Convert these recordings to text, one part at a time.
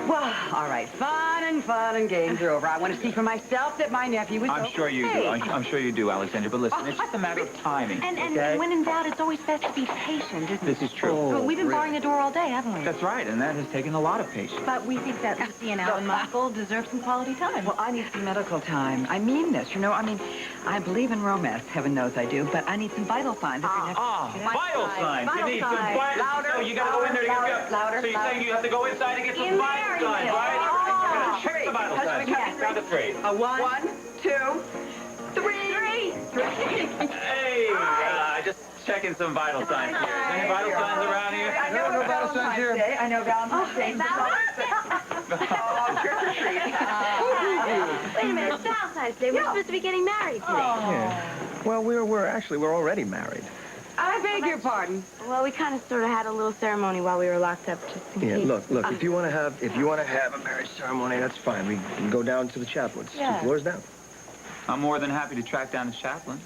Well, all right, fun and games are over. I want to see for myself that my nephew was I'm sure you do. I'm sure you do, Alexandra. But listen, it's just a matter of timing. And when in doubt, it's always best to be patient, isn't it? This is true. Well, we've been barring the door all day, haven't we? That's right, and that has taken a lot of patience. But we think that Lucy and Alan Michael deserve some quality time. Well, I need some medical time. I mean this, you know. I mean, I believe in romance. Heaven knows I do. But I need some vital signs. Vital signs. You need some vital signs. So you got to go in there to get louder. So you're saying you have to go inside and get some vital signs, right? Check the vital signs. Down to 3. One, two, three. Hey, just checking some vital signs here. Any vital signs around here? I know no vital signs here. I know Valentine's Day. Trick or treat. Wait a minute, Valentine's Day. We're supposed to be getting married today. Yeah. Well, we're already married. I beg your pardon. Well, we kind of sort of had a little ceremony while we were locked up. Just in case. Look. If you want to have a marriage ceremony, that's fine. We can go down to the chapel. It's 2 floors down. I'm more than happy to track down the chaplain.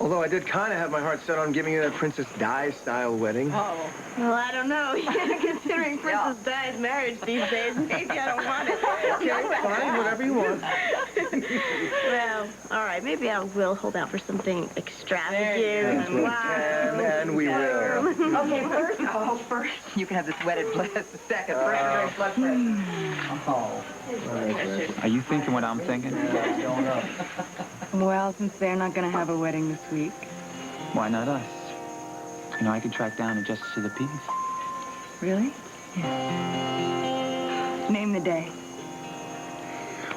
Although I did kind of have my heart set on giving you that Princess Di-style wedding. Oh. Well, I don't know. Considering Princess Di's marriage these days, maybe I don't want it. Okay, fine, whatever you want. Well, all right. Maybe I will hold out for something extravagant. And we will. Okay, first, you can have this wedded bliss. Second, first, blood pressure. Are you thinking what I'm thinking? Well, since they're not going to have a wedding this week. Why not us? You know, I could track down a justice of the peace. Really? Yeah. Name the day.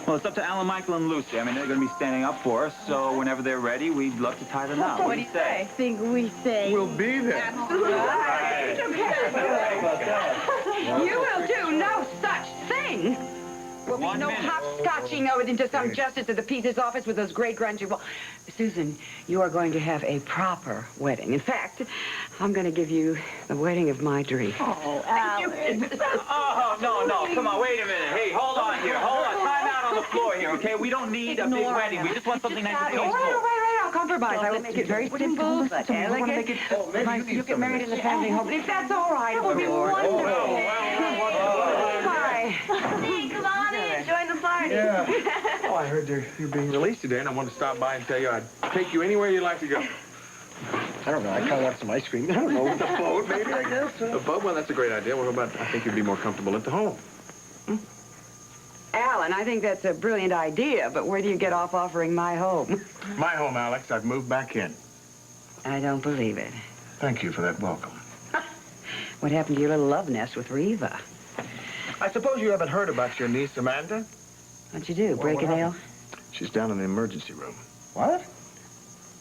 Well, it's up to Alan, Michael, and Lucy. I mean, they're going to be standing up for us, so whenever they're ready, we'd love to tie the knot. What do you say? I think we say... We'll be there. Absolutely. You will do no such thing. Will be no hopscotching over into some justice of the peace's office with those great grungy. Well, Susan, you are going to have a proper wedding. In fact, I'm going to give you the wedding of my dreams. Oh, Alex. Oh, no. Come on, wait a minute. Hey, hold on here. Hold on. Time out on the floor here, okay? We don't need a big wedding. We just want something nice and peaceful. All right. I'll compromise. I will make it very simple, but elegant. You get married in the family home. If that's all right, it will be wonderful. Bye. Come on in. Join the party. Yeah. Oh, I heard you're being released today, and I wanted to stop by and tell you I'd take you anywhere you'd like to go. I don't know. I kind of want some ice cream. I don't know. The boat, maybe, I guess. The boat? Well, that's a great idea. What about, I think you'd be more comfortable at the home. Alan, I think that's a brilliant idea, but where do you get off offering my home? My home, Alex. I've moved back in. I don't believe it. Thank you for that welcome. What happened to your little love nest with Reva? I suppose you haven't heard about your niece, Amanda? What'd you do, break a nail? She's down in the emergency room. What?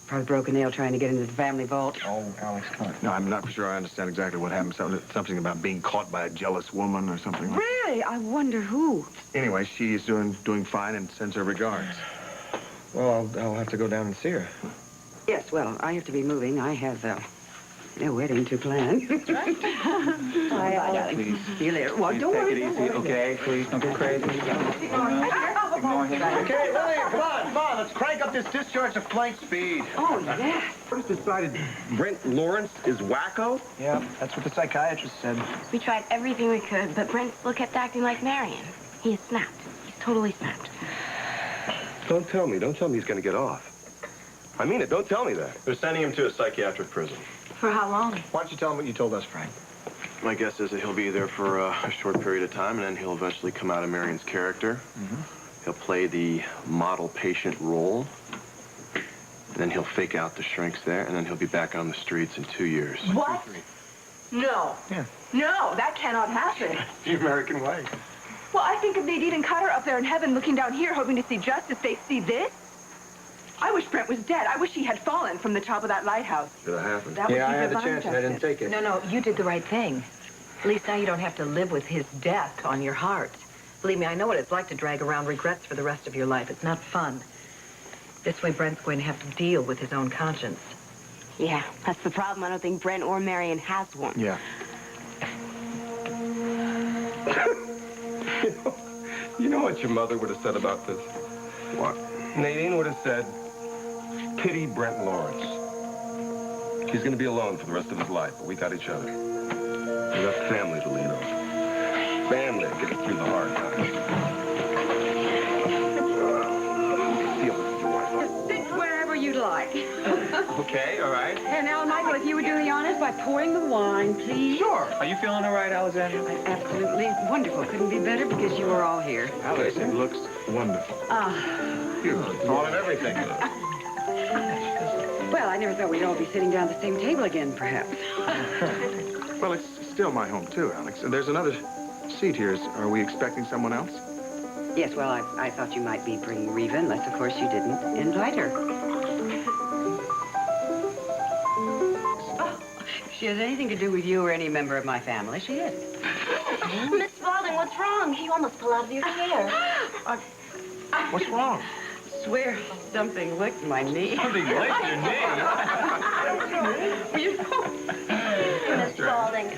Probably broke a nail trying to get into the family vault. Oh, Alex, come on. No, I'm not sure I understand exactly what happened. Something about being caught by a jealous woman or something. Really? I wonder who. Anyway, she's doing fine and sends her regards. Well, I'll have to go down and see her. Yes, well, I have to be moving. I have a wedding to plan. Please. See you later. Well, don't Take worry. it easy, okay? Please, don't get crazy. Ignore him. Okay, William, come on. Let's crank up this discharge to flank speed. Oh, yes. First decided Brent Lawrence is wacko? Yeah, that's what the psychiatrist said. We tried everything we could, but Brent still kept acting like Marion. He has snapped. He's totally snapped. Don't tell me he's gonna get off. I mean it, don't tell me that. They're sending him to a psychiatric prison. For how long? Why don't you tell him what you told us, Frank? My guess is that he'll be there for a short period of time, and then he'll eventually come out of Marion's character. He'll play the model patient role. And then he'll fake out the shrinks there, and then he'll be back on the streets in 2 years. What? No. Yeah. No, that cannot happen. The American way. Well, I think of Nadine and Cutter up there in heaven looking down here hoping to see justice. They see this. I wish Brent was dead. I wish he had fallen from the top of that lighthouse. Should have happened. That would Yeah, I be had the divine chance and I didn't justice. take it. No, you did the right thing. At least now you don't have to live with his death on your heart. Believe me, I know what it's like to drag around regrets for the rest of your life. It's not fun. This way, Brent's going to have to deal with his own conscience. Yeah, that's the problem. I don't think Brent or Marion has one. Yeah. You know what your mother would have said about this? What? Nadine would have said, pity Brent Lawrence. He's gonna be alone for the rest of his life, but we got each other. You got family to lean on. Family to get us through the hard times. Just sit wherever you'd like. Okay, all right. And now, Michael, if you would do the honors by pouring the wine, please. Sure. Are you feeling all right, Alexander? Absolutely wonderful. Couldn't be better because you are all here. Alex, it looks wonderful. You thought of everything. Well, I never thought we'd all be sitting down at the same table again, perhaps. Well, it's still my home, too, Alex. And there's another seat here. Are we expecting someone else? Yes, well, I thought you might be bringing Reva, unless, of course, you didn't invite her. Oh, if she has anything to do with you or any member of my family, she is. Miss Spaulding, what's wrong? You almost fell out of your chair. What's wrong? Swear something licked my knee. Something licked your knee. Miss Spaulding,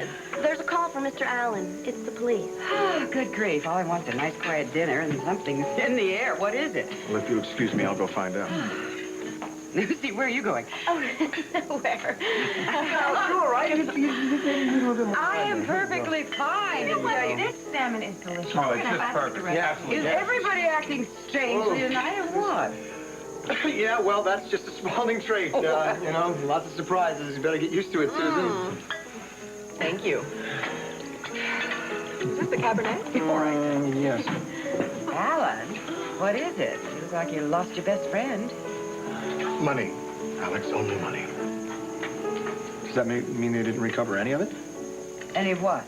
there's a call from Mr. Allen. It's the police. Oh, good grief. All I want is a nice, quiet dinner and something's in the air. What is it? Well, if you excuse me, I'll go find out. Lucy, where are you going? Oh, nowhere. You all right? I am perfectly fine. You know what? This salmon is delicious. Oh, it's just perfect. Yeah, Is everybody acting strangely tonight or what? Yeah, well, that's just a Spaulding trait. You know, lots of surprises. You better get used to it, Susan. Thank you. Is this the Cabernet? All right. Yes. Alan, what is it? You look like you lost your best friend. Money, Alex, only money. Does that mean they didn't recover any of it? Any of what?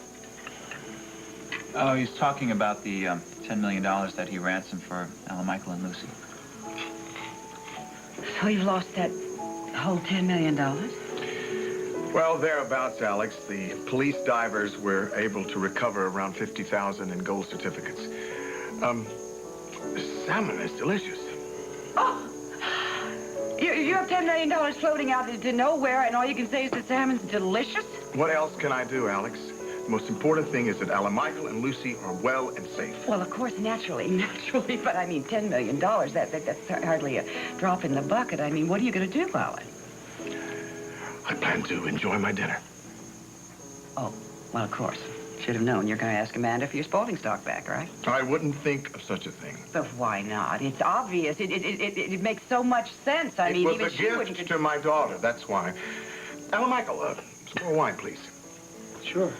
Oh, he's talking about the $10 million that he ransomed for Alan, Michael, and Lucy. So you've lost that whole $10 million? Well, thereabouts, Alex. The police divers were able to recover around 50,000 in gold certificates. Salmon is delicious. Oh! You have $10 million floating out into nowhere, and all you can say is the salmon's delicious? What else can I do, Alex? The most important thing is that Alan, Michael, and Lucy are well and safe. Well, of course, naturally, but I mean, $10 million, that's hardly a drop in the bucket. I mean, what are you going to do, Alan? I plan to enjoy my dinner. Oh, well, of course. Should have known you're going to ask Amanda for your Spaulding stock back, right? I wouldn't think of such a thing. But why not? It's obvious. It makes so much sense. I mean, it even was a she wouldn't... gift to my daughter, that's why. Alan, Michael, some more wine, please. Sure.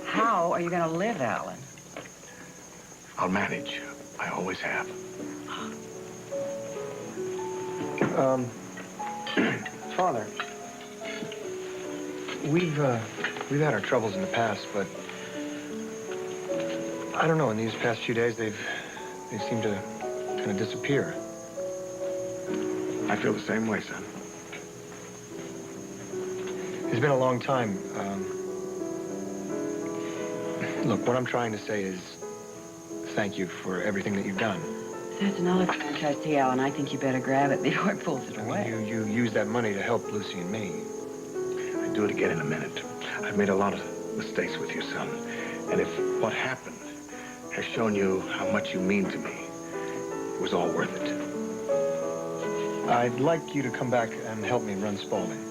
How are you going to live, Alan? I'll manage. I always have. Father, we've had our troubles in the past, but I don't know, in these past few days, they seem to kind of disappear. I feel the same way, son. It's been a long time. Look, what I'm trying to say is thank you for everything that you've done. That's another franchise tee, Alan. I think you better grab it before it pulls it away. I mean, you used that money to help Lucy and me. I'll do it again in a minute. I've made a lot of mistakes with you, son. And if what happened has shown you how much you mean to me, it was all worth it. I'd like you to come back and help me run Spaulding.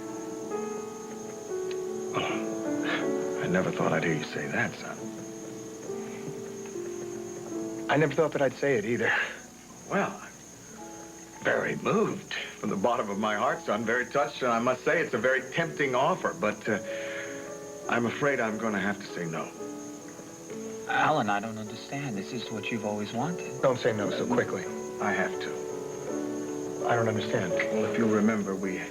Oh, I never thought I'd hear you say that, son. I never thought that I'd say it either. Well, I'm very moved from the bottom of my heart, son. Very touched, and I must say it's a very tempting offer, but I'm afraid I'm going to have to say no. Alan, I don't understand. This is what you've always wanted. Don't say no so quickly. I have to. I don't understand. Well, if you'll remember, we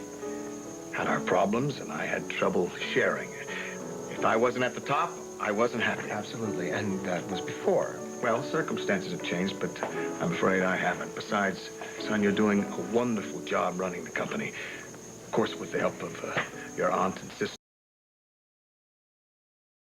had our problems, and I had trouble sharing. If I wasn't at the top, I wasn't happy. Absolutely, and that was before. Well, circumstances have changed, but I'm afraid I haven't. Besides, son, you're doing a wonderful job running the company. Of course, with the help of your aunt and sister.